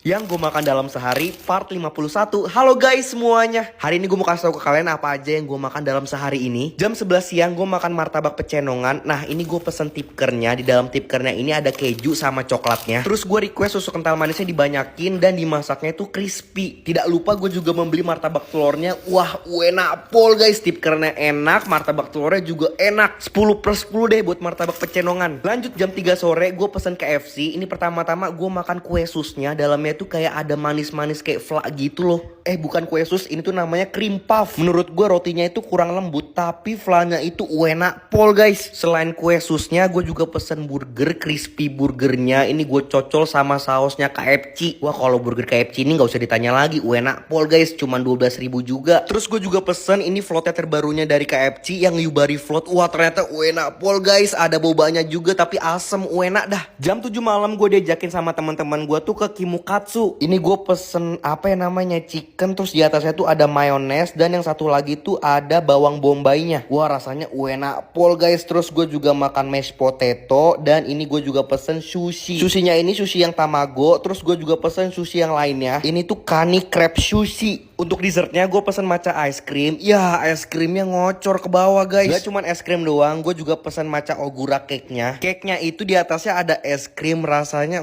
Yang gue makan dalam sehari part 51. Halo guys semuanya. Hari ini gue mau kasih tau ke kalian apa aja yang gue makan dalam sehari ini. Jam 11 siang gue makan martabak pecenongan. Nah ini gue pesen tipkernya. Di dalam tipkernya ini ada keju sama coklatnya. Terus gue request susu kental manisnya dibanyakin dan dimasaknya itu crispy. Tidak lupa gue juga membeli martabak telurnya. Wah enak pol guys. Tipkernya enak, martabak telurnya juga enak. 10/10 deh buat martabak pecenongan. Lanjut jam 3 sore gue pesen KFC. Ini pertama-tama gue makan kue susnya. Dalamnya tuh kayak ada manis-manis kayak fla gitu loh. Bukan kue sus, ini tuh namanya cream puff. Menurut gue rotinya itu kurang lembut, tapi flanya itu enak pol guys. Selain kue susnya, gue juga pesen burger, crispy burgernya. Ini gue cocol sama sausnya KFC. Wah kalau burger KFC ini gak usah ditanya lagi, enak pol guys. Cuman 12.000 juga. Terus gue juga pesen ini floatnya terbarunya dari KFC yang Yubari float. Wah ternyata enak pol guys. Ada bobanya juga tapi asem, enak dah. Jam 7 malam gue diajakin sama teman-teman gue tuh ke Kimukatsu. Ini gue pesen apa ya namanya, chicken, terus di atasnya tuh ada mayones dan yang satu lagi tuh ada bawang bombaynya. Wah rasanya enak pol guys. Terus gue juga makan mashed potato dan ini gue juga pesen sushi. Sushinya ini sushi yang tamago. Terus gue juga pesen sushi yang lainnya. Ini tuh kani crab sushi. Untuk dessertnya gue pesen matcha ice cream. Ya es krimnya ngocor ke bawah guys. Gak cuman es krim doang, gue juga pesen matcha ogura cake-nya. Cake-nya itu di atasnya ada es krim, rasanya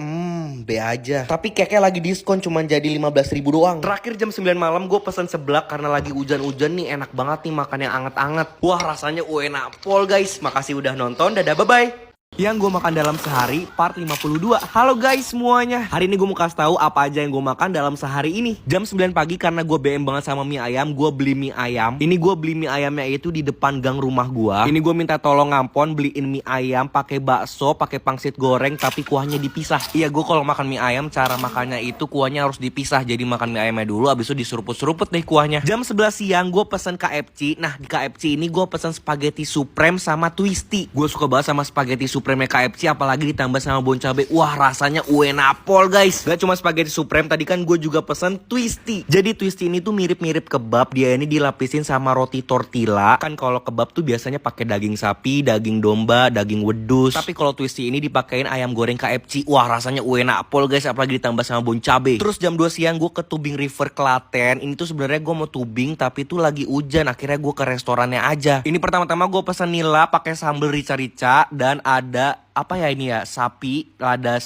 be aja. Tapi cake-nya lagi diskon cuman jadi 15.000 doang. Terakhir jam 9 malam gue pesen seblak karena lagi hujan-hujan nih, enak banget nih makan yang anget-anget. Wah rasanya enak pol guys. Makasih udah nonton, dadah bye bye. Yang gue makan dalam sehari part 52. Halo guys semuanya. Hari ini gue mau kasih tahu apa aja yang gue makan dalam sehari ini. Jam 9 pagi karena gue BM banget sama mie ayam, gue beli mie ayam. Ini gue beli mie ayamnya itu di depan gang rumah gue. Ini gue minta tolong ngampon beliin mie ayam pakai bakso, pakai pangsit goreng tapi kuahnya dipisah. Iya gue kalau makan mie ayam cara makannya itu kuahnya harus dipisah. Jadi makan mie ayamnya dulu habis itu diseruput-seruput deh kuahnya. Jam 11 siang gue pesen KFC. Nah di KFC ini gue pesen spaghetti supreme sama twisty. Gue suka banget sama spaghetti supreme KFC apalagi ditambah sama bon cabe. Wah rasanya enak pol guys. Gak cuma spaghetti supreme, tadi kan gue juga pesen twisty. Jadi twisty ini tuh mirip-mirip kebab. Dia ini dilapisin sama roti tortilla. Kan kalau kebab tuh biasanya pakai daging sapi, daging domba, daging wedus. Tapi kalau twisty ini dipakein ayam goreng KFC. Wah rasanya enak pol guys apalagi ditambah sama bon cabe. Terus jam 2 siang gue ke Tubing River Klaten. Ini tuh sebenarnya gue mau tubing tapi tuh lagi hujan. Akhirnya gue ke restorannya aja. Ini pertama-tama gue pesen nila pakai sambal rica-rica dan ada apa ya ini ya, sapi lada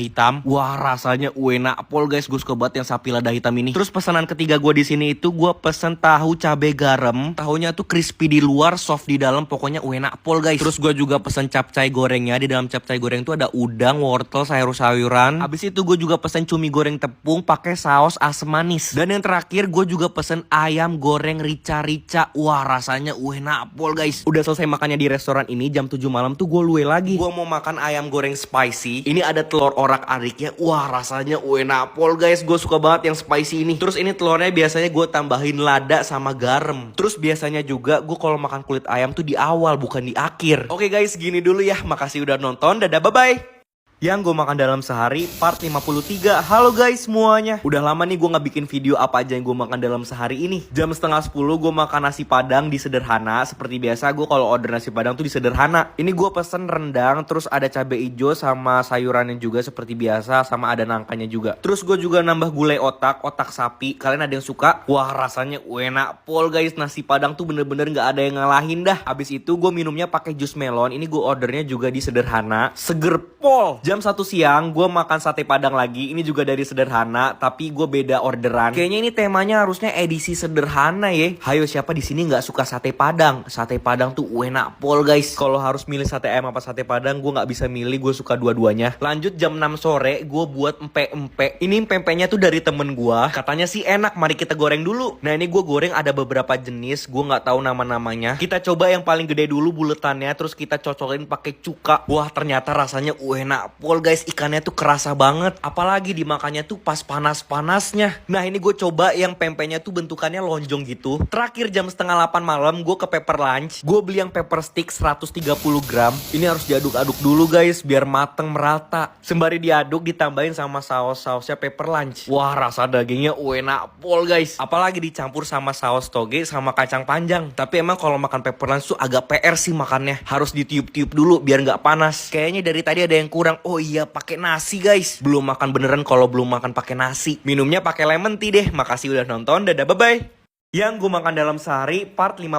hitam. Wah rasanya enak pol guys, gue suka banget yang sapi lada hitam ini. Terus pesanan ketiga gue di sini itu gue pesen tahu cabe garam. Tahunya tuh crispy di luar, soft di dalam, pokoknya enak pol guys. Terus gue juga pesen capcay gorengnya. Di dalam capcay goreng tuh ada udang, wortel, sayur-sayuran. Habis itu gue juga pesen cumi goreng tepung pakai saus asam manis. Dan yang terakhir gue juga pesen ayam goreng rica-rica. Wah rasanya enak pol guys. Udah selesai makannya di restoran ini jam 7 malam tuh gue luwe lagi. Gue mau makan ayam goreng spicy. Ini ada telur orak-ariknya. Wah rasanya enak pol guys. Gue suka banget yang spicy ini. Terus ini telurnya biasanya gue tambahin lada sama garam. Terus biasanya juga gue kalau makan kulit ayam tuh di awal bukan di akhir. Oke guys gini dulu ya. Makasih udah nonton. Dadah bye bye. Yang gue makan dalam sehari part 53. Halo guys semuanya. Udah lama nih gue gak bikin video apa aja yang gue makan dalam sehari ini. Jam setengah 10 gue makan nasi padang di Sederhana. Seperti biasa gue kalau order nasi padang tuh di Sederhana. Ini gue pesen rendang, terus ada cabai hijau sama sayurannya juga seperti biasa, sama ada nangkanya juga. Terus gue juga nambah gulai otak sapi. Kalian ada yang suka? Wah rasanya enak pol guys. Nasi padang tuh bener-bener gak ada yang ngalahin dah. Habis itu gue minumnya pakai jus melon. Ini gue ordernya juga di Sederhana. Seger pol. Jam 1 siang gue makan sate padang lagi. Ini juga dari Sederhana tapi gue beda orderan. Kayaknya ini temanya harusnya edisi sederhana ya. Hayo siapa di sini nggak suka sate padang? Sate padang tuh enak pol guys. Kalau harus milih sate ayam apa sate padang gue nggak bisa milih. Gue suka dua-duanya. Lanjut jam 6 sore gue buat empek-empek. Ini empek-empeknya tuh dari temen gue. Katanya sih enak. Mari kita goreng dulu. Nah ini gue goreng ada beberapa jenis. Gue nggak tahu nama-namanya. Kita coba yang paling gede dulu buletannya. Terus kita cocolin pakai cuka. Wah ternyata rasanya enak pol guys, ikannya tuh kerasa banget. Apalagi dimakannya tuh pas panas-panasnya. Nah ini gue coba yang pempeknya tuh bentukannya lonjong gitu. Terakhir jam setengah 8 malam gue ke Pepper Lunch. Gue beli yang pepper stick 130 gram. Ini harus diaduk-aduk dulu guys biar mateng merata. Sembari diaduk ditambahin sama saus-sausnya Pepper Lunch. Wah rasa dagingnya enak pol guys. Apalagi dicampur sama saus toge sama kacang panjang. Tapi emang kalau makan Pepper Lunch tuh agak PR sih makannya. Harus ditiup-tiup dulu biar nggak panas. Kayaknya dari tadi ada yang kurang. Oh iya, pakai nasi guys. Belum makan beneran kalau belum makan pakai nasi. Minumnya pakai lemon tea deh. Makasih udah nonton. Dadah, bye-bye. Yang gue makan dalam sehari part 54.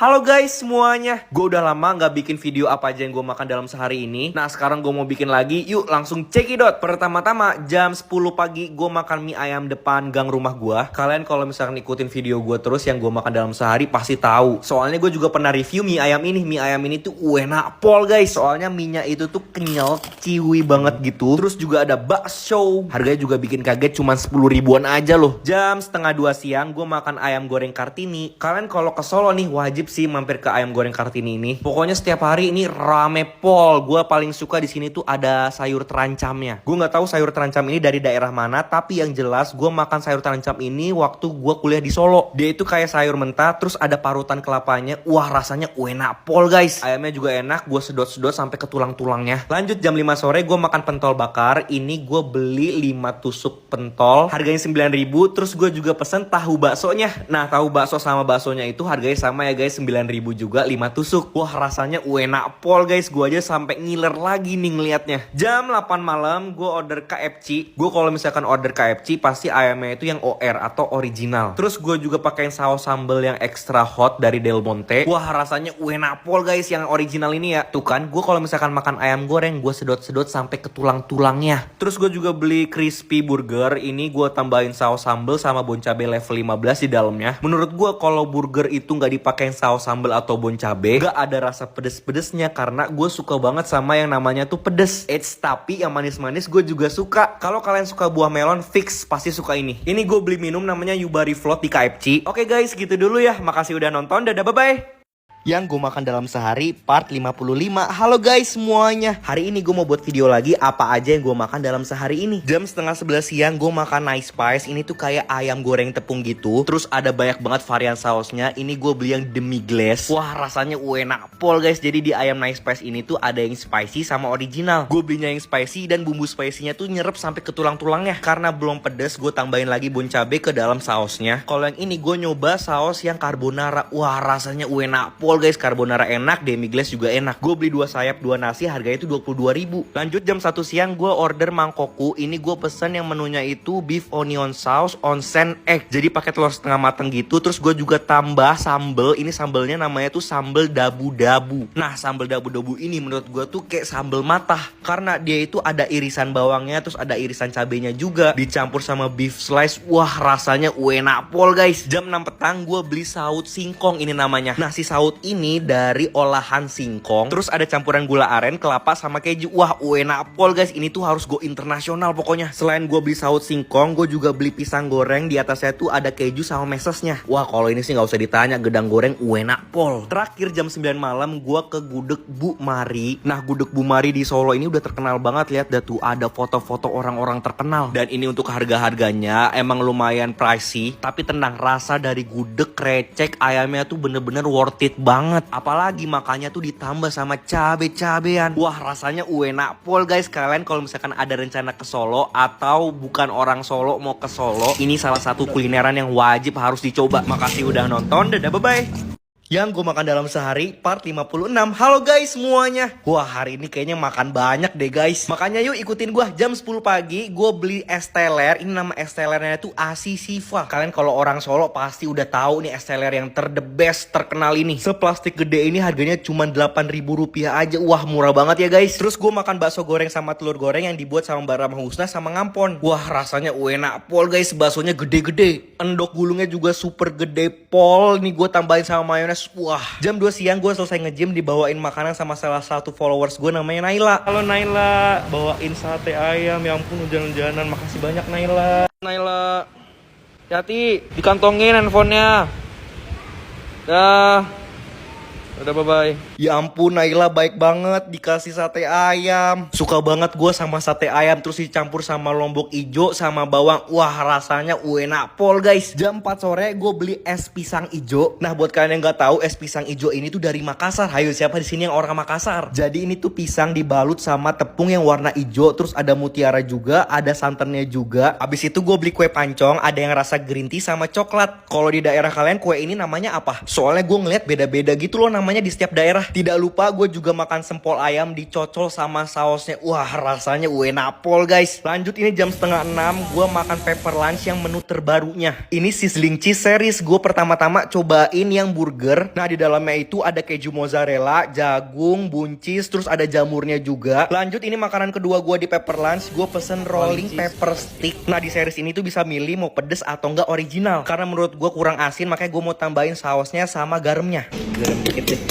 Halo guys semuanya. Gue udah lama gak bikin video apa aja yang gue makan dalam sehari ini. Nah sekarang gue mau bikin lagi. Yuk langsung cekidot. Pertama-tama jam 10 pagi gue makan mie ayam depan gang rumah gue. Kalian kalau misalkan ikutin video gue terus yang gue makan dalam sehari pasti tahu. Soalnya gue juga pernah review mie ayam ini. Mie ayam ini tuh enak pol guys. Soalnya mie nya itu tuh kenyal, ciwi banget gitu. Terus juga ada bakso. Harganya juga bikin kaget, cuma 10 ribuan aja loh. Jam setengah 2 siang gue makan ayam goreng Kartini. Kalian kalau ke Solo nih wajib sih mampir ke ayam goreng Kartini ini. Pokoknya setiap hari ini rame pol. Gue paling suka di sini tuh ada sayur terancamnya. Gue nggak tahu sayur terancam ini dari daerah mana, tapi yang jelas gue makan sayur terancam ini waktu gue kuliah di Solo. Dia itu kayak sayur mentah, terus ada parutan kelapanya. Wah rasanya enak pol guys. Ayamnya juga enak, gue sedot-sedot sampai ke tulang-tulangnya. Lanjut jam 5 sore gue makan pentol bakar. Ini gue beli 5 tusuk pentol, harganya 9.000. Terus gue juga pesen tahu baksonya. Nah tahu bakso sama baksonya itu harganya sama ya guys, 9.000 juga 5 tusuk. Wah rasanya enak pol guys. Gue aja sampai ngiler lagi nih ngeliatnya. Jam 8 malam gue order KFC. Gue kalau misalkan order KFC pasti ayamnya itu yang OR atau original. Terus gue juga pakai saus sambal yang extra hot dari Del Monte. Wah rasanya enak pol guys yang original ini ya. Tuh kan gue kalau misalkan makan ayam goreng gue sedot-sedot sampai ke tulang-tulangnya. Terus gue juga beli crispy burger. Ini gue tambahin saus sambal sama bon cabe level 15 di dalamnya. Menurut gue kalau burger itu nggak dipakein saus sambal atau bon cabe, nggak ada rasa pedes-pedesnya karena gue suka banget sama yang namanya tuh pedes. Tapi yang manis-manis gue juga suka. Kalau kalian suka buah melon, fix pasti suka ini. Ini gue beli minum namanya Yubari Float di KFC. Oke guys, gitu dulu ya. Makasih udah nonton. Dadah, bye-bye. Yang gue makan dalam sehari part 55. Halo guys semuanya. Hari ini gue mau buat video lagi apa aja yang gue makan dalam sehari ini. Jam setengah 11 siang gue makan nice spice. Ini tuh kayak ayam goreng tepung gitu. Terus ada banyak banget varian sausnya. Ini gue beli yang demi glace. Wah rasanya enak pol guys. Jadi di ayam nice spice ini tuh ada yang spicy sama original. Gue belinya yang spicy dan bumbu spicy-nya tuh nyerep sampai ke tulang-tulangnya. Karena belum pedes gue tambahin lagi bon cabe ke dalam sausnya. Kalau yang ini gue nyoba saus yang carbonara. Wah rasanya enak pol guys, carbonara enak, demi glace juga enak. Gue beli 2 sayap 2 nasi, harganya itu 22.000. Lanjut jam 1 siang gue order mangkoku. Ini gue pesen yang menunya itu beef onion sauce onsen egg. Jadi pakai telur setengah mateng gitu. Terus gue juga tambah sambel. Ini sambelnya namanya tuh sambel dabu-dabu. Nah sambel dabu-dabu ini menurut gue tuh kayak sambel matah. Karena dia itu ada irisan bawangnya, terus ada irisan cabenya juga. Dicampur sama beef slice. Wah rasanya enak pol guys. Jam 6 petang gue beli saut singkong ini namanya. Nah si saut ini dari olahan singkong. Terus ada campuran gula aren, kelapa sama keju. Wah enak pol guys. Ini tuh harus go internasional pokoknya. Selain gue beli saut singkong, gue juga beli pisang goreng. Di atasnya tuh ada keju sama mesesnya. Wah kalau ini sih gak usah ditanya, gedang goreng enak pol. Terakhir jam 9 malam gue ke gudeg Bu Mari. Nah gudeg Bu Mari di Solo ini udah terkenal banget. Lihat dah tuh ada foto-foto orang-orang terkenal. Dan ini untuk harga-harganya emang lumayan pricey. Tapi tenang, rasa dari gudeg krecek ayamnya tuh bener-bener worth it banget. Apalagi makannya tuh ditambah sama cabe-cabean. Wah rasanya enak pol guys. Kalian kalau misalkan ada rencana ke Solo atau bukan orang Solo mau ke Solo, ini salah satu kulineran yang wajib harus dicoba. Makasih udah nonton. Dadah, bye-bye. Yang gue makan dalam sehari part 56. Halo guys semuanya. Wah hari ini kayaknya makan banyak deh guys. Makanya yuk ikutin gue. Jam 10 pagi gue beli es teler. Ini nama es telernya itu Asi Siva. Kalian kalau orang Solo pasti udah tahu nih es teler yang the best, terkenal ini. Seplastik gede ini harganya cuma 8.000 rupiah aja. Wah murah banget ya guys. Terus gue makan bakso goreng sama telur goreng yang dibuat sama Mbak Ramah Husna sama Ngampon. Wah rasanya enak pol guys. Baksonya gede-gede. Endok gulungnya juga super gede pol. Nih gue tambahin sama mayones. Wah jam 2 siang gue selesai nge-gym, dibawain makanan sama salah satu followers gue namanya Naila. Halo Naila, bawain sate ayam. Ya ampun hujan-hujanan, makasih banyak Naila. Naila hati dikantongin handphonenya. Dah. Udah bye-bye. Ya ampun Naila baik banget, dikasih sate ayam. Suka banget gue sama sate ayam. Terus dicampur sama lombok ijo sama bawang. Wah rasanya enak pol guys. Jam 4 sore gue beli es pisang ijo. Nah buat kalian yang gak tahu, es pisang ijo ini tuh dari Makassar. Hayo siapa di sini yang orang Makassar? Jadi ini tuh pisang dibalut sama tepung yang warna ijo. Terus ada mutiara juga, ada santannya juga. Abis itu gue beli kue pancong, ada yang rasa green tea sama coklat. Kalau di daerah kalian kue ini namanya apa? Soalnya gue ngeliat beda-beda gitu loh namanya di setiap daerah. Tidak lupa gue juga makan sempol ayam dicocol sama sausnya. Wah, rasanya enak pol guys. Lanjut, ini jam setengah 6 gue makan pepper lunch yang menu terbarunya. Ini sizzling cheese series. Gue pertama-tama cobain yang burger. Nah, di dalamnya itu ada keju mozzarella, jagung, buncis, terus ada jamurnya juga. Lanjut, ini makanan kedua gue di pepper lunch. Gue pesen rolling pepper stick. Nah, di series ini tuh bisa milih mau pedes atau enggak original. Karena menurut gue kurang asin, makanya gue mau tambahin sausnya sama garamnya. Garam dikit deh.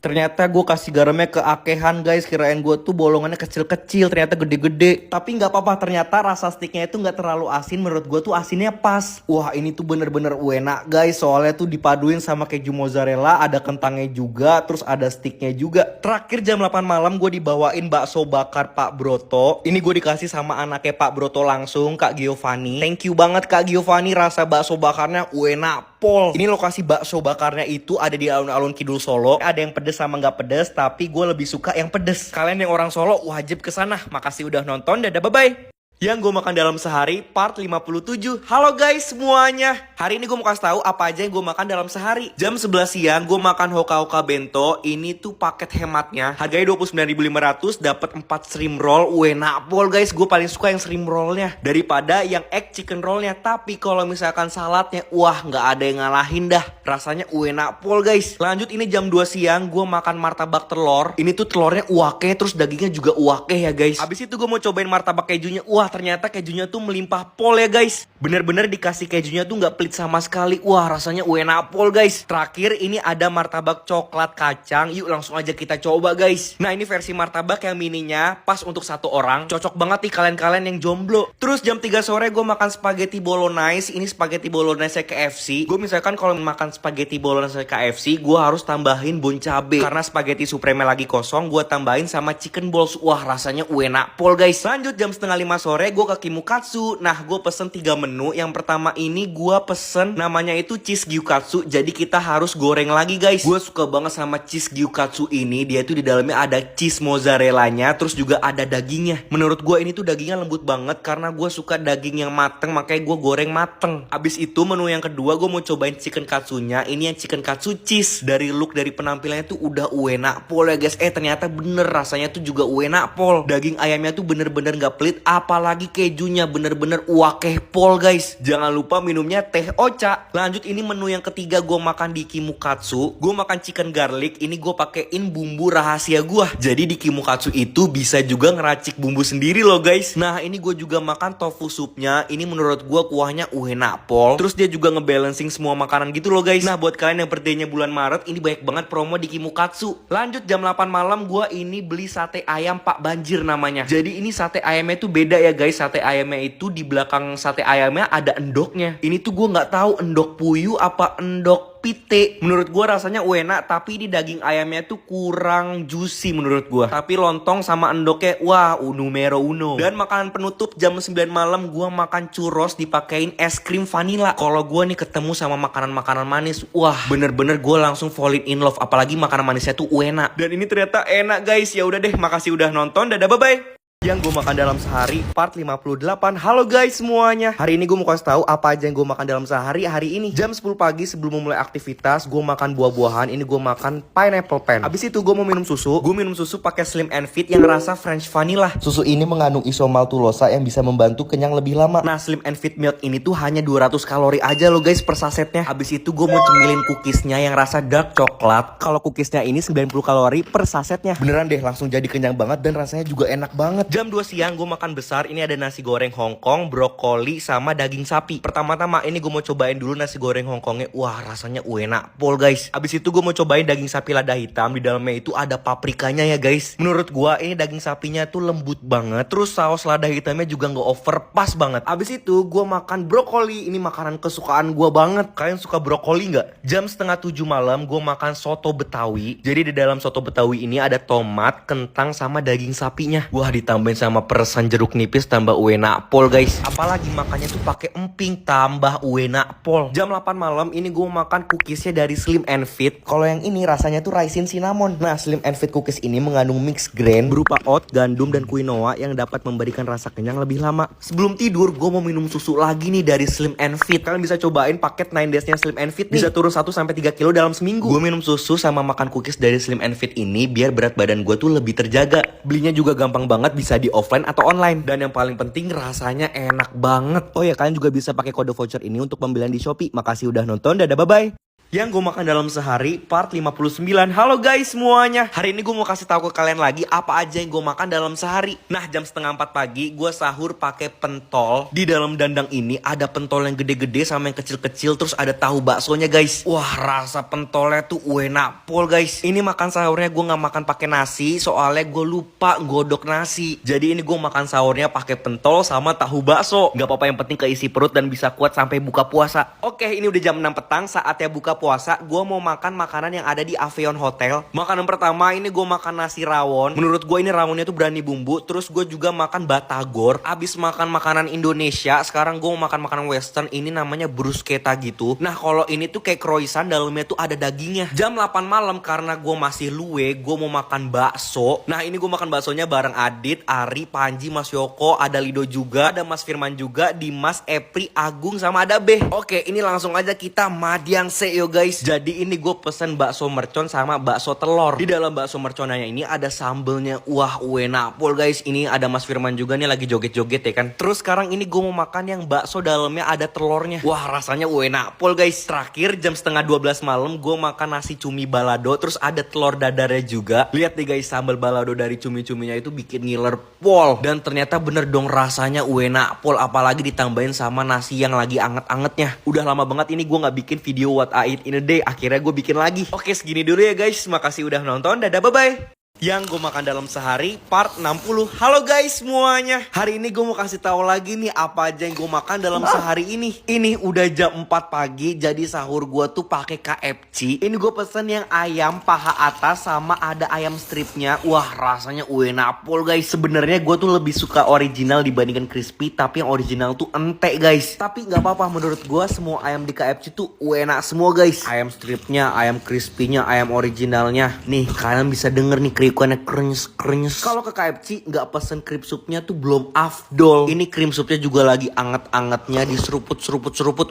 Ternyata gue kasih garamnya keakehan guys. Kirain gue tuh bolongannya kecil-kecil, ternyata gede-gede. Tapi nggak apa-apa, ternyata rasa sticknya itu nggak terlalu asin. Menurut gue tuh asinnya pas. Wah, ini tuh bener-bener enak guys. Soalnya tuh dipaduin sama keju mozzarella, ada kentangnya juga, terus ada sticknya juga. Terakhir jam 8 malam gue dibawain bakso bakar Pak Broto. Ini gue dikasih sama anaknya Pak Broto langsung, Kak Giovanni. Thank you banget Kak Giovanni, rasa bakso bakarnya enak pol. Ini lokasi bakso bakarnya itu ada di alun-alun Kidul Solo. Ada yang pedes sama nggak pedes, tapi gue lebih suka yang pedes. Kalian yang orang Solo wajib kesana. Makasih udah nonton, dadah bye-bye. Yang gue makan dalam sehari part 57. Halo guys semuanya. Hari ini gue mau kasih tahu apa aja yang gue makan dalam sehari. Jam 11 siang gue makan Hoka-Hoka Bento. Ini tuh paket hematnya. Harganya 29.500, dapat 4 shrimp roll. Enak pol guys. Gue paling suka yang shrimp rollnya daripada yang egg chicken rollnya. Tapi kalau misalkan saladnya, wah nggak ada yang ngalahin dah. Rasanya enak pol guys. Lanjut, ini jam 2 siang gue makan martabak telur. Ini tuh telurnya uake, terus dagingnya juga uake ya guys. Habis itu gue mau cobain martabak kejunya. Wah, ternyata kejunya tuh melimpah pol ya guys. Bener-bener dikasih kejunya tuh nggak pelit sama sekali. Wah, rasanya enak pol guys. Terakhir ini ada martabak coklat kacang. Yuk langsung aja kita coba guys. Nah, ini versi martabak yang mininya, pas untuk satu orang. Cocok banget nih kalian-kalian yang jomblo. Terus jam 3 sore gue makan spaghetti bolognese. Ini spaghetti bolognese KFC. Gue misalkan kalau makan spaghetti bolognese KFC, gue harus tambahin bon cabe. Karena spaghetti supreme lagi kosong, gue tambahin sama chicken balls. Wah, rasanya enak pol guys. Lanjut, jam setengah 5 sore gue ke Kimukatsu. Nah, gue pesen 3 menu. Yang pertama ini gue pesen namanya itu cheese gyukatsu. Jadi kita harus goreng lagi guys. Gue suka banget sama cheese gyukatsu ini. Dia tuh di dalamnya ada cheese mozzarellanya, terus juga ada dagingnya. Menurut gue ini tuh dagingnya lembut banget karena gue suka daging yang mateng, makanya gue goreng mateng. Abis itu menu yang kedua gue mau cobain chicken katsunya. Ini yang chicken katsu cheese. Dari look, dari penampilannya tuh udah enak pol ya guys. Ternyata bener rasanya tuh juga enak pol. Daging ayamnya tuh bener-bener gak pelit, apalagi kejunya bener-bener wakeh pol guys. Jangan lupa minumnya teh ocha. Lanjut, ini menu yang ketiga gue makan di Kimukatsu. Gue makan chicken garlic. Ini gue pakein bumbu rahasia gue. Jadi di Kimukatsu itu bisa juga ngeracik bumbu sendiri loh guys. Nah, ini gue juga makan tofu supnya. Ini menurut gue kuahnya enak pol. Terus dia juga ngebalancing semua makanan gitu loh guys. Nah, buat kalian yang birthday-nya bulan Maret, ini banyak banget promo di Kimukatsu. Lanjut, jam 8 malam gue ini beli sate ayam Pak Banjir namanya. Jadi ini sate ayamnya tuh beda ya guys. Sate ayamnya itu di belakang sate ayamnya ada endoknya. Ini tuh gue nggak tahu endok puyuh apa endok pite. Menurut gue rasanya enak, tapi di daging ayamnya tuh kurang juicy menurut gue. Tapi lontong sama endoknya, wah, numero uno. Dan makanan penutup jam 9 malam gue makan churros dipakein es krim vanilla. Kalau gue nih ketemu sama makanan-makanan manis, wah, bener-bener gue langsung fall in love. Apalagi makanan manisnya tuh enak. Dan ini ternyata enak guys. Ya udah deh, makasih udah nonton. Dadah, bye-bye. Yang gue makan dalam sehari part 58. Halo guys semuanya. Hari ini gue mau kasih tahu apa aja yang gue makan dalam sehari hari ini. Jam 10 pagi sebelum memulai aktivitas, gue makan buah-buahan. Ini gue makan pineapple pen. Abis itu gue mau minum susu. Gue minum susu pakai Slim and Fit yang rasa French vanilla. Susu ini mengandung isomaltulosa yang bisa membantu kenyang lebih lama. Nah, Slim and Fit milk ini tuh hanya 200 kalori aja loh guys per sasetnya. Abis itu gue mau cemilin cookiesnya yang rasa dark coklat. Kalau cookiesnya ini 90 kalori per sasetnya. Beneran deh, langsung jadi kenyang banget dan rasanya juga enak banget. Jam 2 siang gue makan besar. Ini ada nasi goreng Hongkong, brokoli, sama daging sapi. Pertama-tama ini gue mau cobain dulu nasi goreng Hongkongnya. Wah, rasanya enak pol guys. Abis itu gue mau cobain daging sapi lada hitam. Di dalamnya itu ada paprikanya ya guys. Menurut gue ini daging sapinya tuh lembut banget. Terus saus lada hitamnya juga gak over, pas banget. Abis itu gue makan brokoli. Ini makanan kesukaan gue banget. Kalian suka brokoli gak? Jam setengah 7 malam gue makan soto Betawi. Jadi di dalam soto Betawi ini ada tomat, kentang, sama daging sapinya. Wah, ditambah ditambahin sama peresan jeruk nipis tambah uenak pol guys. Apalagi makannya tuh pakai emping tambah uenak pol. Jam 8 malam ini gue makan cookiesnya dari Slim and Fit. Kalau yang ini rasanya tuh raisin cinnamon. Nah, Slim and Fit cookies ini mengandung mix grain berupa oat, gandum, dan quinoa yang dapat memberikan rasa kenyang lebih lama. Sebelum tidur gue mau minum susu lagi nih dari Slim and Fit. Kalian bisa cobain paket 9 days-nya Slim and Fit nih. Bisa turun 1-3 kilo dalam seminggu. Gue minum susu sama makan cookies dari Slim and Fit ini biar berat badan gue tuh lebih terjaga. Belinya juga gampang banget, bisa di offline atau online. Dan yang paling penting rasanya enak banget. Oh ya, kalian juga bisa pakai kode voucher ini untuk pembelian di Shopee. Makasih udah nonton, dadah bye-bye. Yang gue makan dalam sehari part 59. Halo guys semuanya. Hari ini gue mau kasih tahu ke kalian lagi apa aja yang gue makan dalam sehari. Nah, jam setengah 4 pagi gue sahur pakai pentol. Di dalam dandang ini ada pentol yang gede-gede sama yang kecil-kecil, terus ada tahu baksonya guys. Wah, rasa pentolnya tuh enak pol guys. Ini makan sahurnya gue nggak makan pakai nasi, soalnya gue lupa godok nasi. Jadi ini gue makan sahurnya pakai pentol sama tahu bakso. Gak apa-apa, yang penting keisi perut dan bisa kuat sampai buka puasa. Oke, ini udah jam 6 petang, saatnya buka puasa. Gue mau makan makanan yang ada di Avion Hotel. Makanan pertama ini gue makan nasi rawon. Menurut gue ini rawonnya tuh berani bumbu. Terus gue juga makan batagor. Abis makan makanan Indonesia, sekarang gue mau makan makanan western. Ini namanya bruschetta gitu. Nah, kalau ini tuh kayak croissant, dalamnya tuh ada dagingnya. Jam 8 malam karena gue masih luwe, gue mau makan bakso. Nah, ini gue makan baksonya bareng Adit, Ari, Panji, Mas Yoko, ada Lido juga, ada Mas Firman juga, Dimas, Epri, Agung, sama ada Beh. Oke, ini langsung aja kita madiang yo guys. Jadi ini gue pesen bakso mercon sama bakso telur. Di dalam bakso merconanya ini ada sambelnya. Wah, enak pol guys. Ini ada Mas Firman juga nih lagi joget-joget ya kan. Terus sekarang ini gue mau makan yang bakso dalamnya ada telurnya. Wah, rasanya enak pol guys. Terakhir jam setengah 12 malam gue makan nasi cumi balado. Terus ada telur dadarnya juga. Lihat nih guys, sambal balado dari cumi-cuminya itu bikin ngiler pol. Dan ternyata bener dong rasanya enak pol. Apalagi ditambahin sama nasi yang lagi anget-angetnya. Udah lama banget ini gue gak bikin video what I eat in a day. Akhirnya gue bikin lagi. Oke, segini dulu ya guys. Makasih udah nonton. Dadah, bye-bye. Yang gue makan dalam sehari part 60. Halo guys semuanya. Hari ini gue mau kasih tahu lagi nih apa aja yang gue makan dalam sehari ini. Ini udah jam 4 pagi, jadi sahur gue tuh pakai KFC. Ini gue pesen yang ayam paha atas sama ada ayam stripnya. Wah, rasanya enak pol guys. Sebenarnya gue tuh lebih suka original dibandingkan crispy, tapi yang original tuh entek guys. Tapi nggak apa-apa, menurut gue semua ayam di KFC tuh enak semua guys. Ayam stripnya, ayam crispy-nya, ayam originalnya. Nih, kalian bisa denger nih kriukannya krenyes. Kalau ke KFC nggak pesen cream supnya tuh belum afdol. Ini cream supnya juga lagi anget-angetnya, diseruput.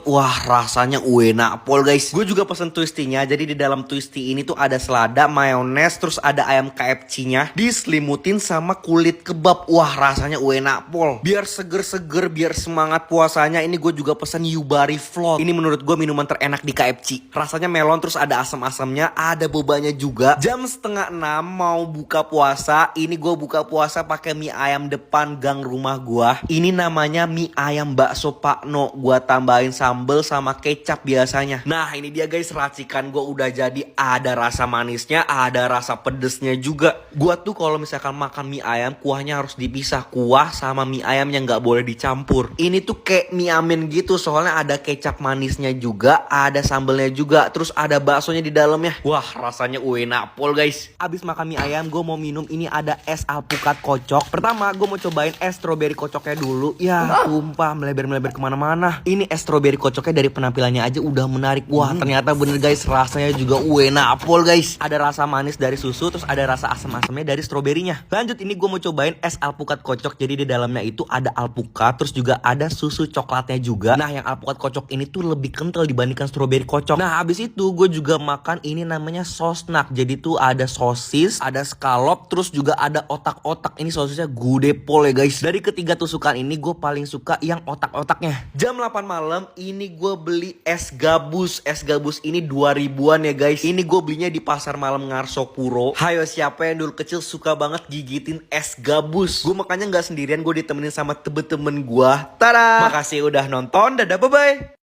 Wah, rasanya enak pol guys. Gue juga pesen twisty-nya. Jadi di dalam twisty ini tuh ada selada, mayones, terus ada ayam KFC-nya diselimutin sama kulit kebab. Wah, rasanya enak pol. Biar seger-seger, biar semangat puasanya, ini gue juga pesen Yubari Float. Ini menurut gue minuman terenak di KFC. Rasanya melon, terus ada asam-asamnya, ada bobanya juga. Jam setengah 6 mau buka puasa. Ini gue buka puasa pakai mie ayam depan gang rumah gue. Ini namanya mie ayam bakso Pak No. Gue tambahin sambel sama kecap biasanya. Nah, ini dia guys, racikan gue udah jadi. Ada rasa manisnya, ada rasa pedesnya juga. Gue tuh kalau misalkan makan mie ayam, kuahnya harus dipisah. Kuah sama mie ayamnya nggak boleh dicampur. Ini tuh kayak mie amin gitu, soalnya ada kecap manisnya juga, ada sambelnya juga, terus ada baksonya di dalamnya. Wah, rasanya enak pol guys. Abis makan mie ayam, gue mau minum. Ini ada es alpukat kocok. Pertama gue mau cobain es strawberry kocoknya dulu. Ya, tumpah melebar-melebar kemana-mana. Ini es strawberry kocoknya dari penampilannya aja udah menarik. Wah, ternyata bener guys, rasanya juga enak pol guys. Ada rasa manis dari susu, terus ada rasa asam-asamnya dari stroberinya. Lanjut, ini gue mau cobain es alpukat kocok. Jadi di dalamnya itu ada alpukat, terus juga ada susu coklatnya juga. Nah, yang alpukat kocok ini tuh lebih kental dibandingkan strawberry kocok. Nah, habis itu gue juga makan ini namanya sosnak. Jadi tuh ada sosis, ada scallop, terus juga ada otak-otak. Ini sosisnya gede pol ya guys. Dari ketiga tusukan ini gue paling suka yang otak-otaknya. Jam 8 malam ini gue beli es gabus. Es gabus ini 2000-an ya guys. Ini gue belinya di pasar malam Ngarsopuro. Hayo, siapa yang dulu kecil suka banget gigitin es gabus? Gue makanya gak sendirian, gue ditemenin sama temen-temen gue. Tada! Makasih udah nonton, dadah, bye-bye.